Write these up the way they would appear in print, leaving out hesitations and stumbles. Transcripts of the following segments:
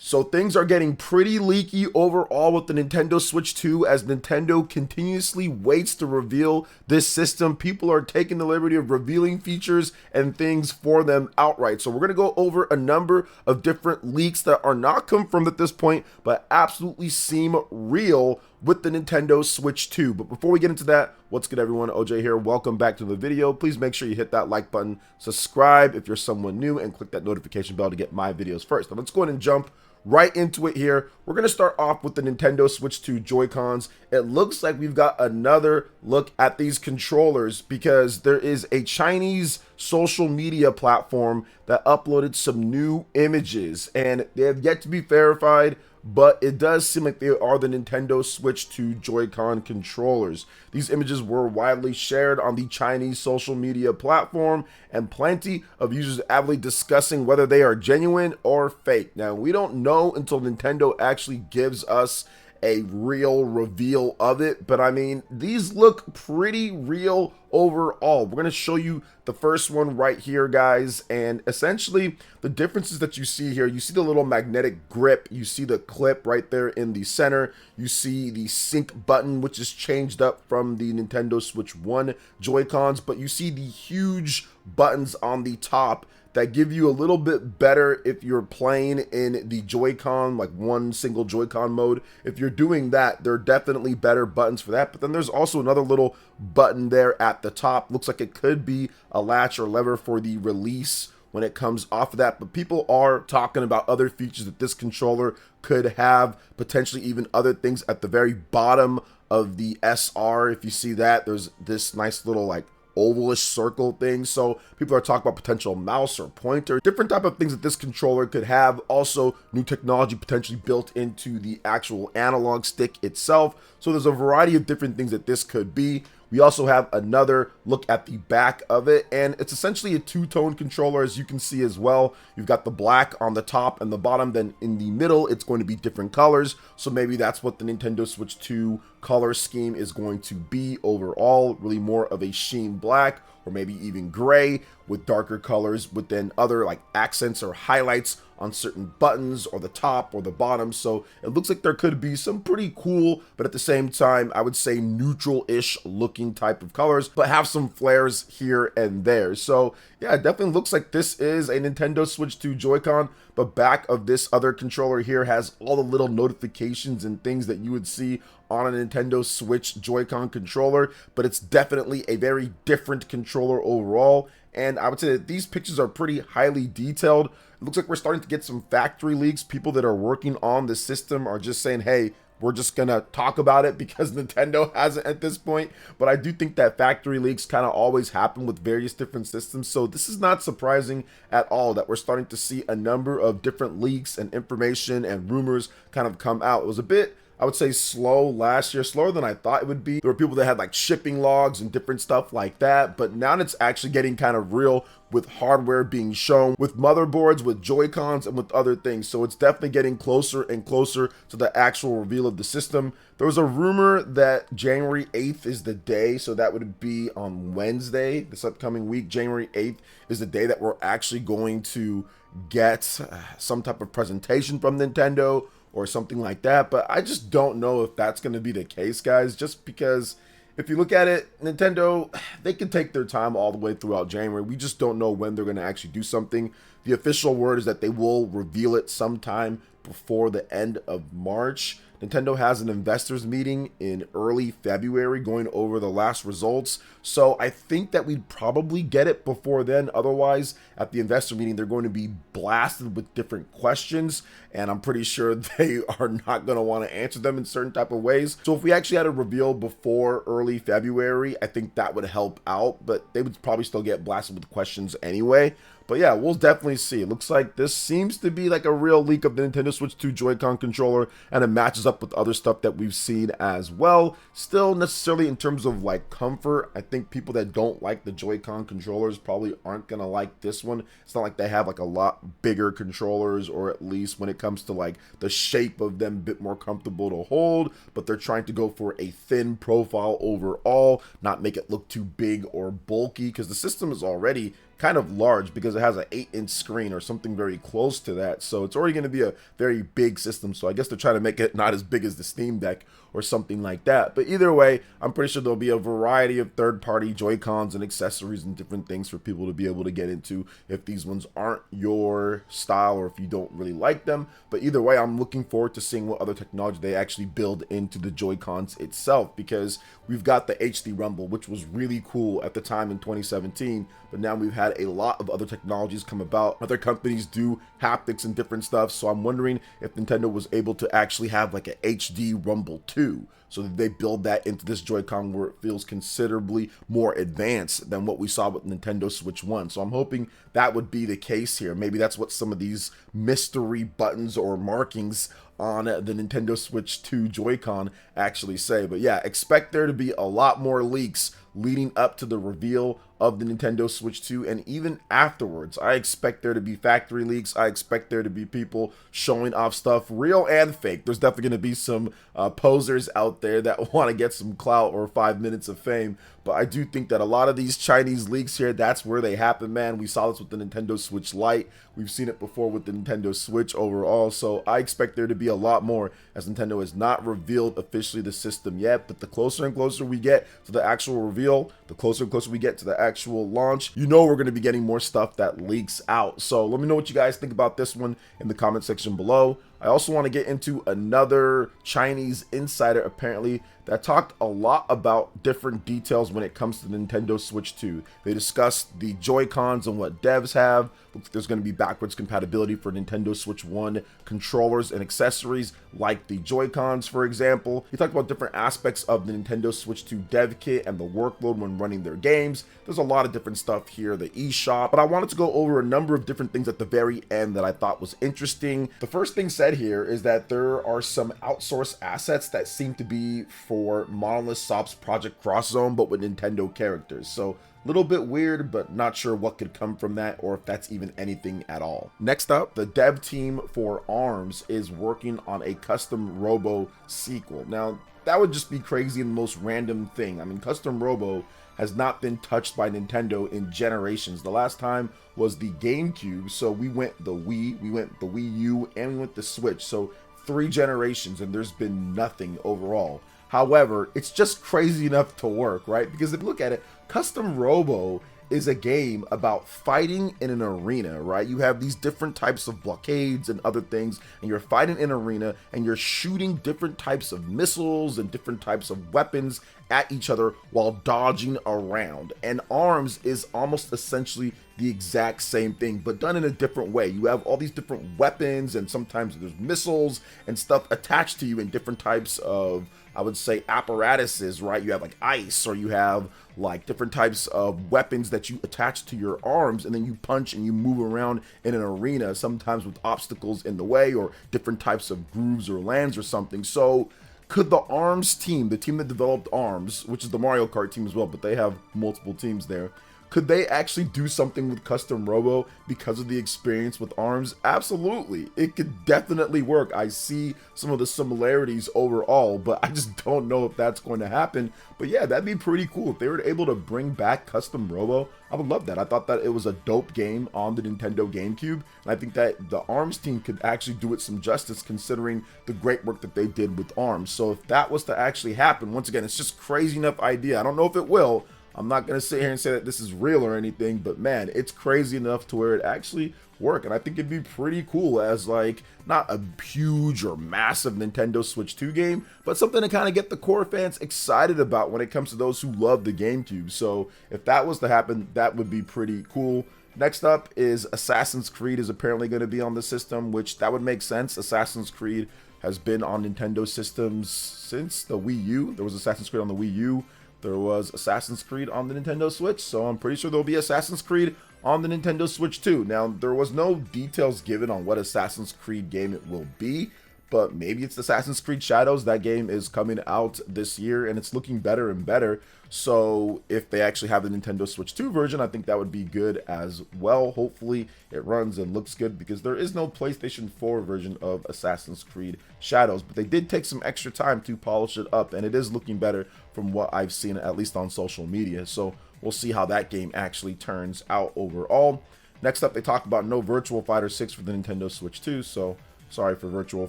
So things are getting pretty leaky overall with the Nintendo Switch 2 as Nintendo continuously waits to reveal this system. People are taking the liberty of revealing features and things for them outright. So we're going to go over a number of different leaks that are not confirmed at this point, but absolutely seem real with the Nintendo Switch 2. But before we get into that, what's good everyone? OJ here. Welcome back to the video. Please make sure you hit that like button, subscribe if you're someone new, and click that notification bell to get my videos first. Now let's go ahead and jump right into it here. We're going to start off with the Nintendo Switch 2 Joy-Cons. It looks like we've got another look at these controllers because there is a Chinese social media platform that uploaded some new images and they have yet to be verified, but it does seem like they are the Nintendo Switch 2 Joy-Con controllers. These images were widely shared on the Chinese social media platform, and plenty of users avidly discussing whether they are genuine or fake. Now, we don't know until Nintendo actually gives us a real reveal of it, but I mean, these look pretty real overall. We're going to show you the first one right here, guys, and essentially the differences that you see here. You see the little magnetic grip, you see the clip right there in the center, you see the sync button, which is changed up from the Nintendo Switch 1 Joy-Cons, but you see the huge buttons on the top that give you a little bit better if you're playing in the Joy-Con, like one single Joy-Con mode. If you're doing that, there are definitely better buttons for that. But then there's also another little button there at the top. Looks like it could be a latch or lever for the release when it comes off of that. But people are talking about other features that this controller could have, potentially even other things at the very bottom of the SR. If you see that, there's this nice little like ovalish circle thing. So people are talking about potential mouse or pointer, different type of things that this controller could have. Also new technology potentially built into the actual analog stick itself. So there's a variety of different things that this could be. We also have another look at the back of it, and it's essentially a two-tone controller, as you can see as well. You've got the black on the top and the bottom, then in the middle it's going to be different colors. So maybe that's what the Nintendo Switch 2 color scheme is going to be overall, really more of a sheen black or maybe even gray with darker colors, with then other like accents or highlights on certain buttons or the top or the bottom. So it looks like there could be some pretty cool, but at the same time, I would say neutral-ish looking type of colors, but have some flares here and there. So yeah, it definitely looks like this is a Nintendo Switch 2 Joy-Con, but back of this other controller here has all the little notifications and things that you would see on a Nintendo Switch Joy-Con controller, but it's definitely a very different controller overall. And I would say that these pictures are pretty highly detailed. It looks like we're starting to get some factory leaks. People that are working on the system are just saying, hey, we're just gonna talk about it because Nintendo hasn't at this point. But I do think that factory leaks kind of always happen with various different systems. So this is not surprising at all that we're starting to see a number of different leaks and information and rumors kind of come out. It was a bit, I would say, slow last year, slower than I thought it would be. There were people that had like shipping logs and different stuff like that, but now it's actually getting kind of real with hardware being shown, with motherboards, with Joy-Cons, and with other things. So it's definitely getting closer and closer to the actual reveal of the system. There was a rumor that January 8th is the day, so that would be on Wednesday, this upcoming week. January 8th is the day that we're actually going to get some type of presentation from Nintendo or something like that, but I just don't know if that's going to be the case, guys, just because if you look at it, Nintendo, they can take their time all the way throughout January. We just don't know when they're going to actually do something. The official word is that they will reveal it sometime before the end of March. Nintendo has an investors meeting in early February going over the last results. So I think that we'd probably get it before then. Otherwise, at the investor meeting, they're going to be blasted with different questions. And I'm pretty sure they are not going to want to answer them in certain type of ways. So if we actually had a reveal before early February, I think that would help out. But they would probably still get blasted with questions anyway. But yeah, we'll definitely see. It looks like this seems to be like a real leak of the Nintendo Switch 2 Joy-Con controller, and it matches up with other stuff that we've seen as well. Still, necessarily in terms of like comfort, I think people that don't like the Joy-Con controllers probably aren't gonna like this one. It's not like they have like a lot bigger controllers, or at least when it comes to like the shape of them, a bit more comfortable to hold, but they're trying to go for a thin profile overall, not make it look too big or bulky, because the system is already kind of large because it has an 8-inch screen or something very close to that. So it's already going to be a very big system. So I guess they're trying to make it not as big as the Steam Deck or something like that. But either way, I'm pretty sure there'll be a variety of third-party Joy-Cons and accessories and different things for people to be able to get into if these ones aren't your style or if you don't really like them. But either way, I'm looking forward to seeing what other technology they actually build into the Joy-Cons itself, because we've got the HD Rumble, which was really cool at the time in 2017, but now we've had a lot of other technologies come about. Other companies do haptics and different stuff, so I'm wondering if Nintendo was able to actually have like an HD Rumble 2, so that they build that into this Joy-Con where it feels considerably more advanced than what we saw with Nintendo Switch 1. So I'm hoping that would be the case here. Maybe that's what some of these mystery buttons or markings on the Nintendo Switch 2 Joy-Con actually say. But yeah, expect there to be a lot more leaks leading up to the reveal of the Nintendo Switch 2, and even afterwards. I expect there to be factory leaks. I expect there to be people showing off stuff, real and fake. There's definitely going to be some posers out there that want to get some clout or 5 minutes of fame, but I do think that a lot of these Chinese leaks here, that's where they happen, man. We saw this with the Nintendo Switch Lite. We've seen it before with the Nintendo Switch overall, so I expect there to be a lot more, as Nintendo has not revealed officially the system yet. But the closer and closer we get to the actual reveal, the closer and closer we get to the actual launch, you know we're going to be getting more stuff that leaks out. So let me know what you guys think about this one in the comment section below. I also want to get into another Chinese insider, apparently, that talked a lot about different details when it comes to the Nintendo Switch 2. They discussed the Joy-Cons and what devs have. Looks like there's going to be backwards compatibility for Nintendo Switch 1 controllers and accessories, like the Joy-Cons, for example. He talked about different aspects of the Nintendo Switch 2 dev kit and the workload when running their games. There's a lot of different stuff here, the eShop, but I wanted to go over a number of different things at the very end that I thought was interesting. The first thing said here is that there are some outsourced assets that seem to be for Monolith Soft's Project Cross Zone, but with Nintendo characters. So a little bit weird, but not sure what could come from that or if that's even anything at all. Next up, the dev team for ARMS is working on a Custom Robo sequel. Now, that would just be crazy and the most random thing. I mean, Custom Robo has not been touched by Nintendo in generations. The last time was the GameCube, so we went the Wii, we went the Wii U, and we went the Switch. So 3 generations, and there's been nothing overall. However, it's just crazy enough to work, right? Because if you look at it, Custom Robo is a game about fighting in an arena, right? You have these different types of blockades and other things, and you're fighting in an arena, and you're shooting different types of missiles and different types of weapons at each other while dodging around. And ARMS is almost essentially the exact same thing, but done in a different way. You have all these different weapons, and sometimes there's missiles and stuff attached to you in different types of, I would say, apparatuses, right? You have like ice, or you have like different types of weapons that you attach to your arms, and then you punch and you move around in an arena, sometimes with obstacles in the way or different types of grooves or lands or something. So could the ARMS team, the team that developed ARMS, which is the Mario Kart team as well, but they have multiple teams there, could they actually do something with Custom Robo because of the experience with ARMS? Absolutely. It could definitely work. I see some of the similarities overall, but I just don't know if that's going to happen. But yeah, that'd be pretty cool. If they were able to bring back Custom Robo, I would love that. I thought that it was a dope game on the Nintendo GameCube, and I think that the ARMS team could actually do it some justice considering the great work that they did with ARMS. So if that was to actually happen, once again, it's just crazy enough idea. I don't know if it will. I'm not going to sit here and say that this is real or anything, but man, it's crazy enough to where it actually work. And I think it'd be pretty cool as like not a huge or massive Nintendo Switch 2 game, but something to kind of get the core fans excited about when it comes to those who love the GameCube. So if that was to happen, that would be pretty cool. Next up is Assassin's Creed is apparently going to be on the system, which that would make sense. Assassin's Creed has been on Nintendo systems since the Wii U. There was Assassin's Creed on the Wii U. There was Assassin's Creed on the Nintendo Switch, so I'm pretty sure there'll be Assassin's Creed on the Nintendo Switch too. Now, there was no details given on what Assassin's Creed game it will be, but maybe it's Assassin's Creed Shadows. That game is coming out this year and it's looking better and better. So if they actually have the Nintendo Switch 2 version, I think that would be good as well. Hopefully it runs and looks good, because there is no PlayStation 4 version of Assassin's Creed Shadows, but they did take some extra time to polish it up, and it is looking better from what I've seen, at least on social media. So we'll see how that game actually turns out overall. Next up, they talk about no Virtual Fighter 6 for the Nintendo Switch 2, so sorry for Virtual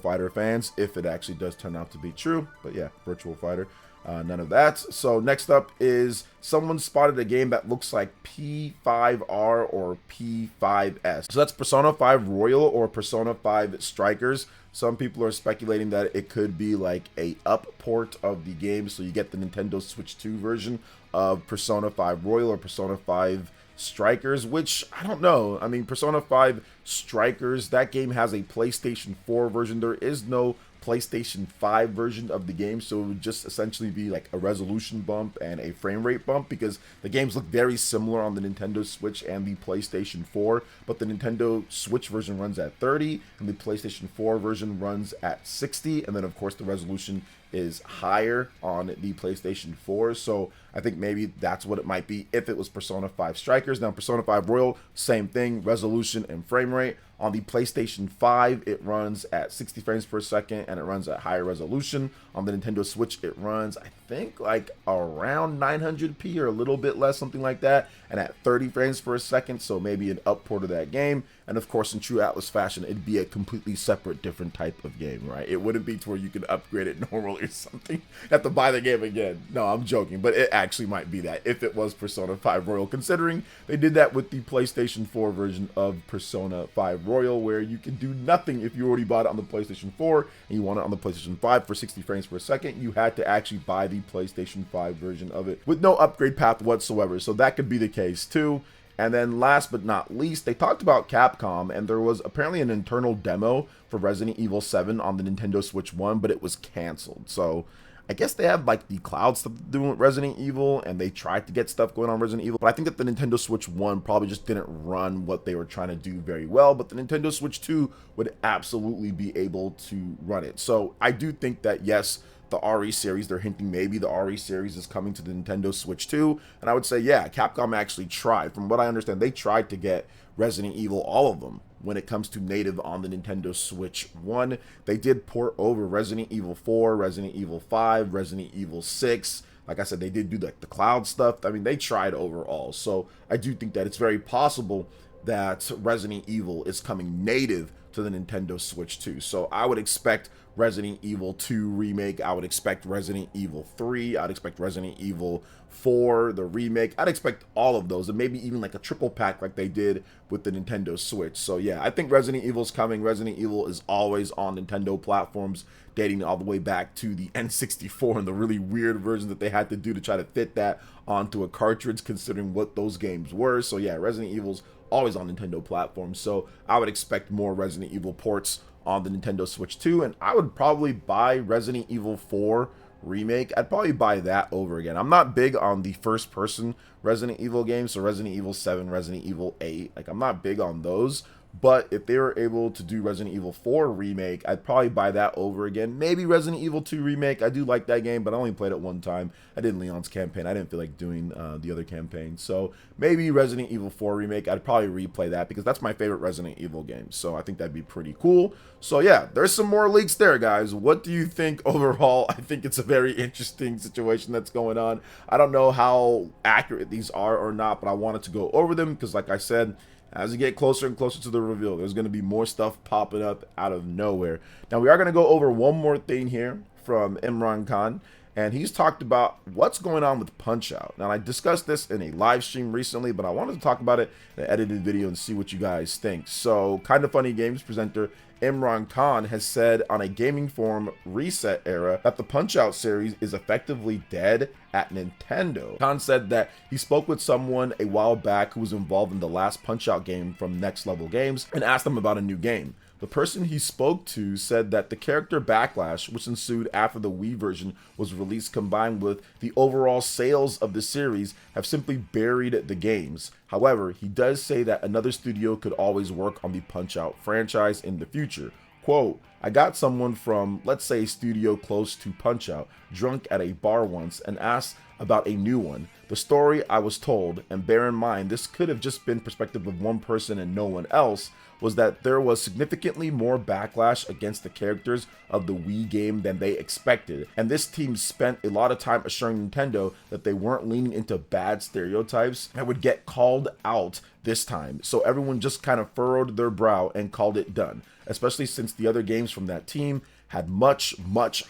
Fighter fans if it actually does turn out to be true. But yeah, Virtual Fighter, none of that. So next up is someone spotted a game that looks like P5R or P5S. So that's Persona 5 Royal or Persona 5 Strikers. Some people are speculating that it could be like a up port of the game, so you get the Nintendo Switch 2 version of Persona 5 Royal or Persona 5 Strikers, which I don't know. I mean, Persona 5 Strikers, that game has a PlayStation 4 version. There is no PlayStation 5 version of the game, so it would just essentially be like a resolution bump and a frame rate bump, because the games look very similar on the Nintendo Switch and the PlayStation 4, but the Nintendo Switch version runs at 30 and the PlayStation 4 version runs at 60, and then of course the resolution is higher on the PlayStation 4. So I think maybe that's what it might be if it was Persona 5 Strikers. Now Persona 5 Royal, same thing, resolution and frame rate. On the PlayStation 5, it runs at 60 frames per second and it runs at higher resolution. On the Nintendo Switch, it runs, I think, like around 900p or a little bit less, something like that, and at 30 frames per second, so maybe an upport of that game. And of course, in true Atlas fashion, it'd be a completely separate, different type of game, right? It wouldn't be to where you could upgrade it normally or something. You have to buy the game again. No, I'm joking, but it actually might be that if it was Persona 5 Royal, considering they did that with the PlayStation 4 version of Persona 5 Royal, where you can do nothing if you already bought it on the PlayStation 4 and you want it on the PlayStation 5 for 60 frames per second. You had to actually buy the PlayStation 5 version of it with no upgrade path whatsoever. So that could be the case too. And then last but not least, they talked about Capcom, and there was apparently an internal demo for Resident Evil 7 on the Nintendo Switch 1, but it was canceled. So I guess they have like the cloud stuff doing with Resident Evil, and they tried to get stuff going on Resident Evil, but I think that the Nintendo Switch 1 probably just didn't run what they were trying to do very well, but the Nintendo Switch 2 would absolutely be able to run it. So I do think that, yes, the RE series, they're hinting maybe the RE series is coming to the Nintendo Switch 2, and I would say, yeah, Capcom actually tried. From what I understand, they tried to get Resident Evil, all of them, when it comes to native on the Nintendo Switch 1. They did port over Resident Evil 4, Resident Evil 5, Resident Evil 6. Like I said, they did do like the cloud stuff. I mean, they tried overall. So I do think that it's very possible that Resident Evil is coming native to the Nintendo Switch 2. So I would expect Resident Evil 2 remake. I would expect Resident Evil 3. I'd expect Resident Evil 4, the remake. I'd expect all of those, and maybe even like a triple pack like they did with the Nintendo Switch. So yeah, I think Resident Evil's coming. Resident Evil is always on Nintendo platforms, dating all the way back to the N64 and the really weird version that they had to do to try to fit that onto a cartridge, considering what those games were. So yeah, Resident Evil's always on Nintendo platforms. So I would expect more Resident Evil ports on the Nintendo Switch 2, and I would probably buy Resident Evil 4 remake. I'd probably buy that over again. I'm not big on the first person Resident Evil games, so Resident Evil 7, Resident Evil 8, like I'm not big on those. But if they were able to do Resident Evil 4 remake, I'd probably buy that over again. Maybe Resident Evil 2 remake. I do like that game, but I only played it one time. I did Leon's campaign. I didn't feel like doing the other campaign. So maybe Resident Evil 4 remake. I'd probably replay that because that's my favorite Resident Evil game. So I think that'd be pretty cool. So yeah, there's some more leaks there, guys. What do you think overall? I think it's a very interesting situation that's going on. I don't know how accurate these are or not, but I wanted to go over them because, like I said, as we get closer and closer to the reveal, there's going to be more stuff popping up out of nowhere. Now, we are going to go over one more thing here from Imran Khan, and he's talked about what's going on with Punch-Out. Now, I discussed this in a live stream recently, but I wanted to talk about it in an edited video and see what you guys think. So, Kinda Funny Games presenter Imran Khan has said on a gaming forum Reset Era that the Punch-Out series is effectively dead at Nintendo. Khan said that he spoke with someone a while back who was involved in the last Punch-Out game from Next Level Games and asked them about a new game. The person he spoke to said that the character backlash, which ensued after the Wii version was released, combined with the overall sales of the series, have simply buried the games. However, he does say that another studio could always work on the Punch-Out franchise in the future. quote, I got someone from, let's say, studio close to Punch-Out drunk at a bar once and asked about a new one. The story I was told, and bear in mind this could have just been perspective of one person and no one else, was that there was significantly more backlash against the characters of the Wii game than they expected, and this team spent a lot of time assuring Nintendo that they weren't leaning into bad stereotypes that would get called out this time. So everyone just kind of furrowed their brow and called it done, especially since the other games from that team had much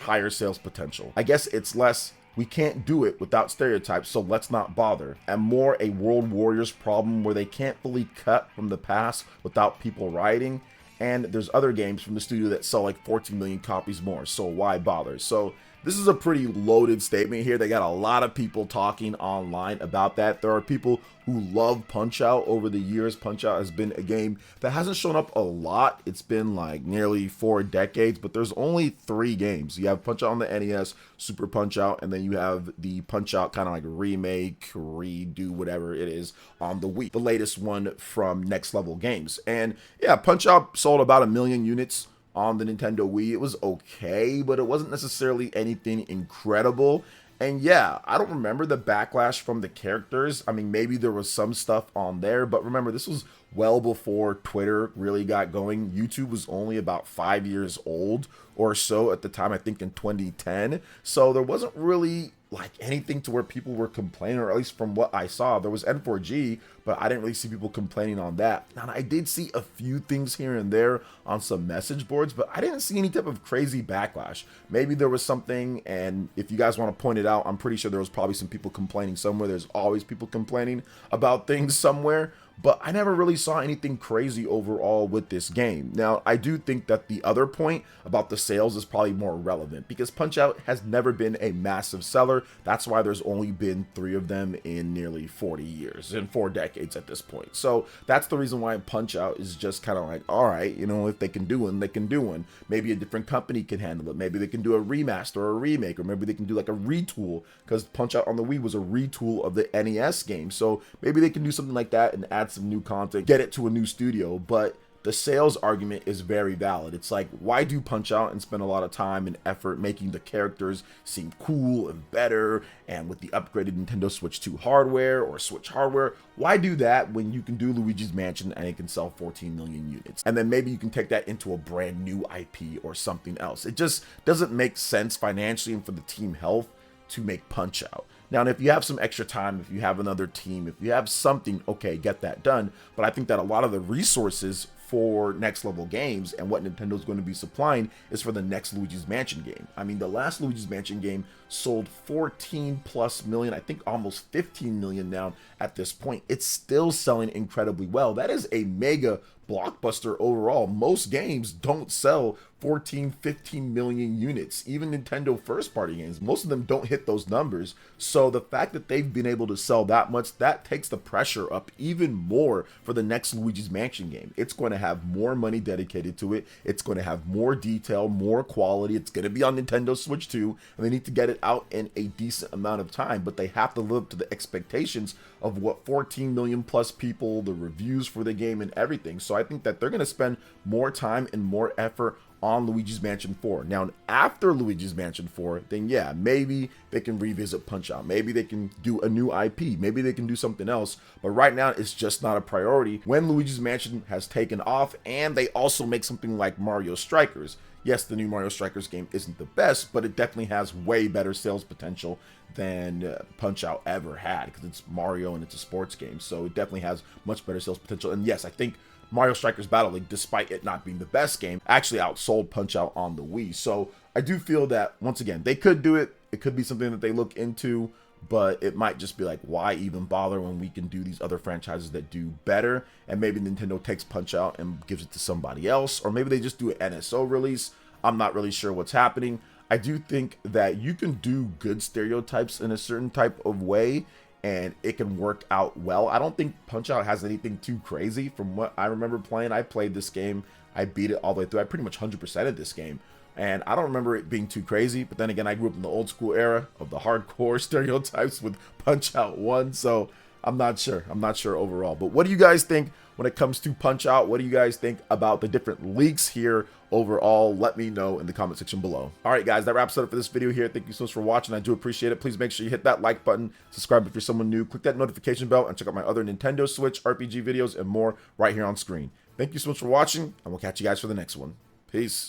higher sales potential. I guess it's less, we can't do it without stereotypes, so let's not bother, and more a World Warriors problem where they can't fully cut from the past without people rioting. And there's other games from the studio that sell like 14 million copies more, so why bother? So this is a pretty loaded statement here. They got a lot of people talking online about that. There are people who love Punch-Out over the years. Punch-Out has been a game that hasn't shown up a lot. It's been like nearly 4 decades, but there's only 3 games. You have Punch-Out on the NES, Super Punch-Out, and then you have the Punch-Out kind of like remake, redo, whatever it is on the Wii. The latest one from Next Level Games. And yeah, Punch-Out sold about 1 million units on the Nintendo Wii. It was okay, but it wasn't necessarily anything incredible. And yeah, I don't remember the backlash from the characters. I mean, maybe there was some stuff on there, but remember, this was well before Twitter really got going. YouTube was only about 5 years old or so at the time, I think in 2010. So there wasn't really like anything to where people were complaining, or at least from what I saw. There was N4G, but I didn't really see people complaining on that. Now, I did see a few things here and there on some message boards, but I didn't see any type of crazy backlash. Maybe there was something, and if you guys want to point it out, I'm pretty sure there was probably some people complaining somewhere. There's always people complaining about things somewhere, but I never really saw anything crazy overall with this game. Now, I do think that the other point about the sales is probably more relevant because Punch-Out has never been a massive seller. That's why there's only been 3 of them in nearly 40 years, in 4 decades at this point. So that's the reason why Punch-Out is just kind of like, all right, you know, if they can do one, they can do one. Maybe a different company can handle it. Maybe they can do a remaster or a remake, or maybe they can do like a retool, because Punch-Out on the Wii was a retool of the NES game. So maybe they can do something like that and add some new content, get it to a new studio. But the sales argument is very valid. It's like, why do Punch-Out and spend a lot of time and effort making the characters seem cool and better, and with the upgraded Nintendo Switch 2 hardware or Switch hardware, why do that when you can do Luigi's Mansion and it can sell 14 million units? And then maybe you can take that into a brand new IP or something else. It just doesn't make sense financially and for the team health to make Punch-Out. Now, if you have some extra time, if you have another team, if you have something, okay, get that done. But I think that a lot of the resources for Next Level Games and what Nintendo's going to be supplying is for the next Luigi's Mansion game. I mean, the last Luigi's Mansion game sold 14 plus million, I think almost 15 million now at this point. It's still selling incredibly well. That is a mega blockbuster overall. Most games don't sell 14, 15 million units. Even Nintendo first party games, most of them don't hit those numbers. So the fact that they've been able to sell that much, that takes the pressure up even more for the next Luigi's Mansion game. It's going to have more money dedicated to it. It's going to have more detail, more quality. It's going to be on Nintendo Switch 2, and they need to get it out in a decent amount of time, but they have to live up to the expectations of what 14 million plus people, the reviews for the game and everything. So I think that they're going to spend more time and more effort on Luigi's Mansion 4. Now, after Luigi's Mansion 4, then yeah, maybe they can revisit Punch-Out. Maybe they can do a new IP. Maybe they can do something else. But right now, it's just not a priority when Luigi's Mansion has taken off, and they also make something like Mario Strikers. Yes, the new Mario Strikers game isn't the best, but it definitely has way better sales potential than Punch-Out ever had, because it's Mario and it's a sports game. So it definitely has much better sales potential. And yes, I think Mario Strikers Battle League, despite it not being the best game, actually outsold Punch-Out on the Wii. So I do feel that, once again, they could do it. It could be something that they look into, but it might just be like, why even bother when we can do these other franchises that do better? And maybe Nintendo takes Punch-Out and gives it to somebody else, or maybe they just do an NSO release. I'm not really sure what's happening. I do think that you can do good stereotypes in a certain type of way, and it can work out well. I don't think Punch-Out has anything too crazy. From what I remember playing, I played this game, I beat it all the way through. I pretty much 100%ed this game, and I don't remember it being too crazy. But then again, I grew up in the old school era of the hardcore stereotypes with Punch-Out 1, so I'm not sure. I'm not sure overall. But what do you guys think when it comes to Punch-Out? What do you guys think about the different leaks here overall, let me know in the comment section below. All right, guys, that wraps it up for this video here. Thank you so much for watching. I do appreciate it. Please make sure you hit that like button, subscribe if you're someone new, click that notification bell, and check out my other Nintendo Switch RPG videos and more right here on screen. Thank you so much for watching, and we'll catch you guys for the next one. Peace.